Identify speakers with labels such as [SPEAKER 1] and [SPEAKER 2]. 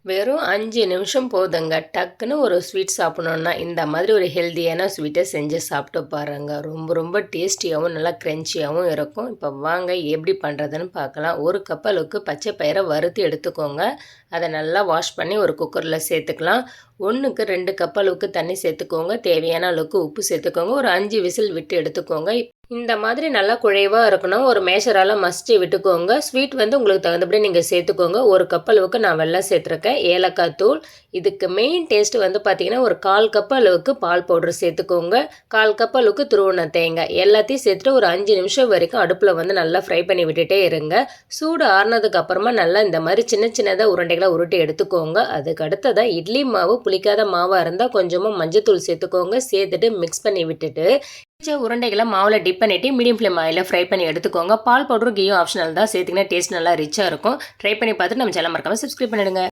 [SPEAKER 1] வெறும் 5 நிமிஷம் போதுங்க. டக்குன்னு ஒரு ஸ்வீட் சாப்பிடணுன்னா, இந்த மாதிரி ஒரு ஹெல்தியான ஸ்வீட்ட செஞ்சு சாப்பிட்டு பாருங்க. ரொம்ப ரொம்ப டேஸ்டியாவும், நல்லா கிரன்ச்சியாவும் இருக்கும். இப்போ வாங்க எப்படி பண்ணுறதுன்னு பார்க்கலாம். 1 கப் அளவுக்கு பச்சை பயிரை வறுத்து எடுத்துக்கோங்க. அத நல்லா வாஷ் பண்ணி ஒரு குக்கரில் சேர்த்துக்கலாம். 1க்கு 2 கப் அளவுக்கு தண்ணி சேர்த்துக்கோங்க. தேவையான அளவுக்கு உப்பு சேர்த்துக்கோங்க. ஒரு 5 விசில் விட்டு எடுத்துக்கோங்க. இந்த மாதிரி நல்லா குழைவா இருக்கணும். ஒரு மேஷரால மசிச்சு விட்டுக்கோங்க. ஸ்வீட் வந்து உங்களுக்கு தகுந்தபடி நீங்க சேர்த்துக்கோங்க. 1 கப் அளவுக்கு நான் வெல்லம் சேர்த்துருக்கேன். ஏலக்காய் தூள். இதுக்கு மெயின் டேஸ்ட் வந்து பார்த்தீங்கன்னா, ஒரு 1/4 கப் அளவுக்கு பால் பவுடர் சேர்த்துக்கோங்க. 1/4 கப் அளவுக்கு துருவன தேங்காய். எல்லாத்தையும் சேர்த்துட்டு ஒரு 5 நிமிஷம் வரைக்கும் அடுப்புல வந்து நல்லா ஃப்ரை பண்ணி விட்டுட்டே இருங்க. சூடு ஆறுனதுக்கு அப்புறமா நல்லா இந்த மாதிரி சின்ன சின்னதா உருண்டைகளா உருட்டி எடுத்துக்கோங்க. அதுக்கு அடுத்ததா இட்லி மாவு புளிக்காத மாவா இருந்தா கொஞ்சமா மஞ்சத்தூள் சேர்த்துக்கோங்க. சேர்த்துட்டு மிக்ஸ் பண்ணி விட்டுட்டு உருண்டைகளை மாவுல டிப் பண்ணிட்டு மீடியம் ஃப்ளேம் ஆயில ஃப்ரை பண்ணி எடுத்துக்கோங்க. பால் பவுடரும் கீயும் ஆப்ஷனல் தான். சேர்த்தீங்கன்னா டேஸ்ட் நல்லா ரிச்சா இருக்கும். ட்ரை பண்ணி பார்த்துட்டு நம்ம சேனல் மறக்காம சப்ஸ்கிரைப் பண்ணிடுங்க.